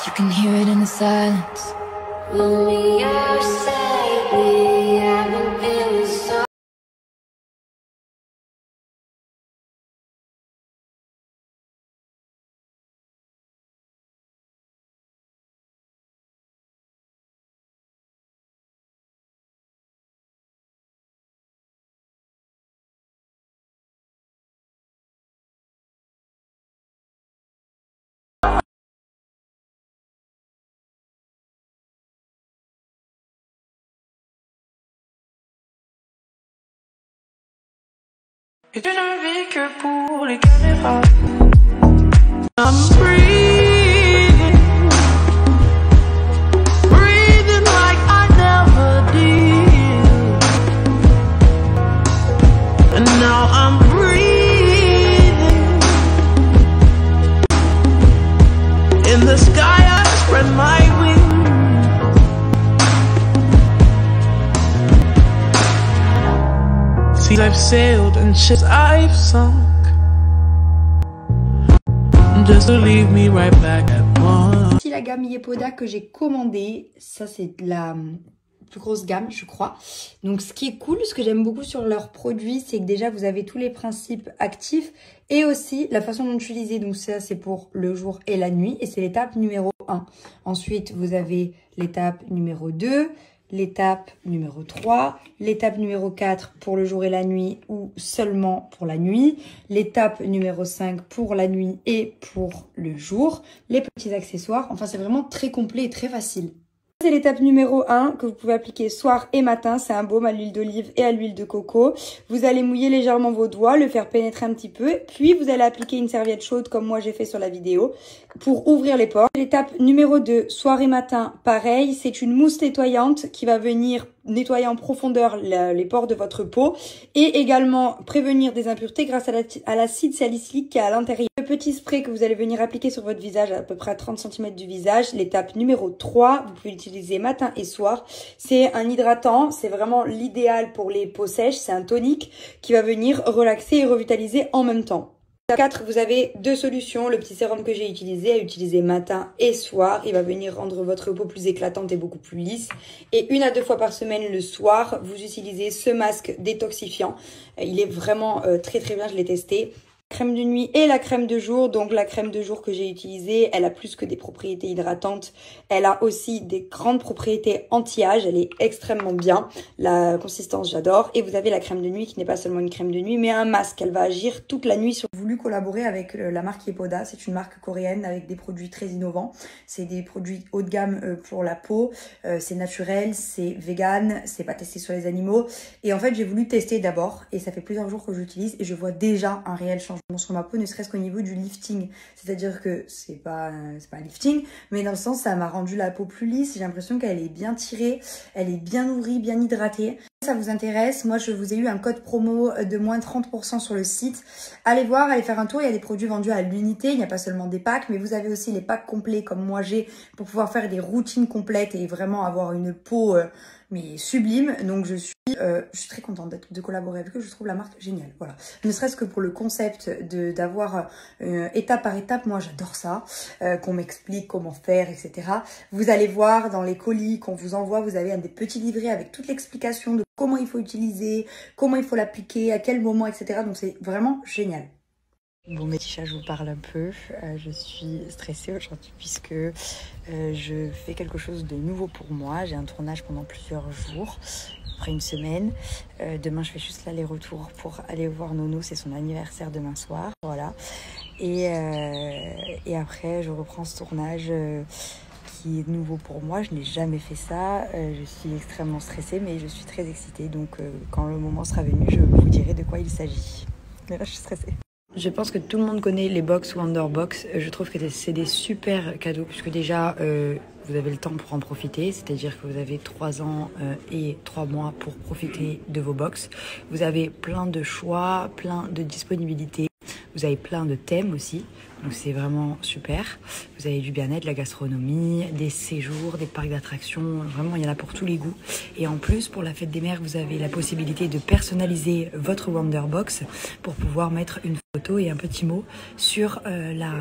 You can hear it in the silence. Only you say we haven't been so. Et tu ne vis que pour les caméras. I'm breathing, breathing like I never did. And now I'm breathing. In the sky I spread my wings. Seas I've sailed and ships I've sunk, just to leave me right back at one. Voici la gamme Yepoda que j'ai commandée. Ça, c'est la plus grosse gamme, je crois. Donc, ce qui est cool, ce que j'aime beaucoup sur leurs produits, c'est que déjà, vous avez tous les principes actifs et aussi la façon dont utiliser. Donc, ça, c'est pour le jour et la nuit et c'est l'étape numéro 1. Ensuite, vous avez l'étape numéro 2. L'étape numéro 3, l'étape numéro 4 pour le jour et la nuit ou seulement pour la nuit, l'étape numéro 5 pour la nuit et pour le jour, les petits accessoires, enfin c'est vraiment très complet et très facile. C'est l'étape numéro 1 que vous pouvez appliquer soir et matin, c'est un baume à l'huile d'olive et à l'huile de coco. Vous allez mouiller légèrement vos doigts, le faire pénétrer un petit peu, puis vous allez appliquer une serviette chaude comme moi j'ai fait sur la vidéo pour ouvrir les pores. L'étape numéro 2, soir et matin, pareil, c'est une mousse nettoyante qui va venir nettoyer en profondeur les pores de votre peau et également prévenir des impuretés grâce à l'acide salicylique qui est à l'intérieur. Le petit spray que vous allez venir appliquer sur votre visage à peu près à 30 cm du visage. L'étape numéro 3, vous pouvez l'utiliser matin et soir. C'est un hydratant, c'est vraiment l'idéal pour les peaux sèches. C'est un tonique qui va venir relaxer et revitaliser en même temps. 4, vous avez deux solutions. Le petit sérum que j'ai utilisé, à utiliser matin et soir. Il va venir rendre votre peau plus éclatante et beaucoup plus lisse. Et 1 à 2 fois par semaine le soir, vous utilisez ce masque détoxifiant. Il est vraiment très très bien, je l'ai testé. Crème de nuit et la crème de jour. Donc la crème de jour que j'ai utilisée, elle a plus que des propriétés hydratantes. Elle a aussi des grandes propriétés anti-âge. Elle est extrêmement bien. La consistance, j'adore. Et vous avez la crème de nuit qui n'est pas seulement une crème de nuit, mais un masque. Elle va agir toute la nuit. J'ai voulu collaborer avec la marque Yepoda. C'est une marque coréenne avec des produits très innovants. C'est des produits haut de gamme pour la peau. C'est naturel, c'est vegan, c'est pas testé sur les animaux. Et en fait, j'ai voulu tester d'abord. Et ça fait plusieurs jours que j'utilise et je vois déjà un réel changement sur ma peau, ne serait-ce qu'au niveau du lifting. C'est-à-dire que c'est pas un lifting, mais dans le sens, ça m'a rendu la peau plus lisse. J'ai l'impression qu'elle est bien tirée, elle est bien nourrie, bien hydratée. Si ça vous intéresse, moi je vous ai eu un code promo de moins 30% sur le site. Allez voir, allez faire un tour, il y a des produits vendus à l'unité, il n'y a pas seulement des packs, mais vous avez aussi les packs complets comme moi j'ai pour pouvoir faire des routines complètes et vraiment avoir une peau mais sublime. Donc je suis très contente de collaborer avec eux, je trouve la marque géniale. Voilà. Ne serait-ce que pour le concept d'avoir étape par étape, moi j'adore ça, qu'on m'explique comment faire, etc. Vous allez voir dans les colis qu'on vous envoie, vous avez des petits livrets avec toute l'explication de comment il faut utiliser, comment il faut l'appliquer, à quel moment, etc. Donc c'est vraiment génial. Bon, mes petits chats, je vous parle un peu. Je suis stressée aujourd'hui puisque je fais quelque chose de nouveau pour moi. J'ai un tournage pendant plusieurs jours, après une semaine. Demain, je fais juste l'aller-retour pour aller voir Nono. C'est son anniversaire demain soir. Voilà. Et après, je reprends ce tournage qui est nouveau pour moi. Je n'ai jamais fait ça. Je suis extrêmement stressée, mais je suis très excitée. Donc, quand le moment sera venu, je vous dirai de quoi il s'agit. Mais là, je suis stressée. Je pense que tout le monde connaît les box ou Wonderbox. Je trouve que c'est des super cadeaux puisque déjà vous avez le temps pour en profiter, c'est-à-dire que vous avez 3 ans et 3 mois pour profiter de vos box. Vous avez plein de choix, plein de disponibilités. Vous avez plein de thèmes aussi, donc c'est vraiment super. Vous avez du bien-être, de la gastronomie, des séjours, des parcs d'attractions, vraiment il y en a pour tous les goûts. Et en plus, pour la fête des mères, vous avez la possibilité de personnaliser votre Wonderbox pour pouvoir mettre une photo et un petit mot sur la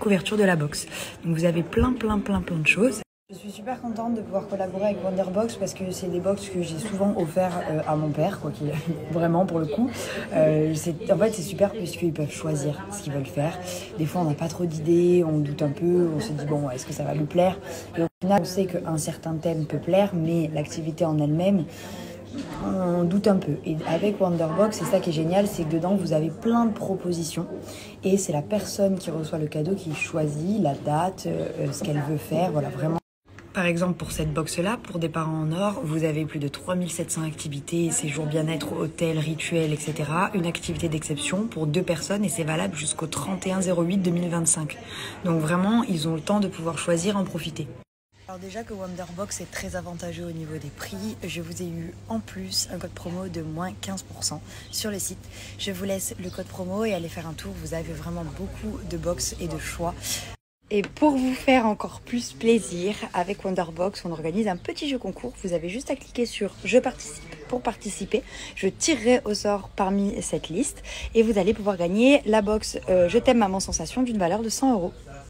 couverture de la box. Donc vous avez plein de choses. Je suis super contente de pouvoir collaborer avec Wonderbox parce que c'est des box que j'ai souvent offert à mon père, quoi qu'il vraiment pour le coup. En fait c'est super puisqu'ils peuvent choisir ce qu'ils veulent faire. Des fois on n'a pas trop d'idées, on doute un peu, on se dit bon est-ce que ça va lui plaire. Et au final on sait qu'un certain thème peut plaire, mais l'activité en elle-même, on doute un peu. Et avec Wonderbox, c'est ça qui est génial, c'est que dedans vous avez plein de propositions et c'est la personne qui reçoit le cadeau qui choisit la date, ce qu'elle veut faire, voilà vraiment. Par exemple, pour cette box-là, pour des parents en or, vous avez plus de 3700 activités, séjours bien-être, hôtels, rituels, etc. Une activité d'exception pour 2 personnes et c'est valable jusqu'au 31/08/2025. Donc vraiment, ils ont le temps de pouvoir choisir, en profiter. Alors déjà que Wonderbox est très avantageux au niveau des prix, je vous ai eu en plus un code promo de moins 15% sur le site. Je vous laisse le code promo et allez faire un tour, vous avez vraiment beaucoup de box et de choix. Et pour vous faire encore plus plaisir, avec Wonderbox, on organise un petit jeu concours. Vous avez juste à cliquer sur « Je participe » pour participer. Je tirerai au sort parmi cette liste et vous allez pouvoir gagner la box « Je t'aime maman sensation » d'une valeur de 100 €.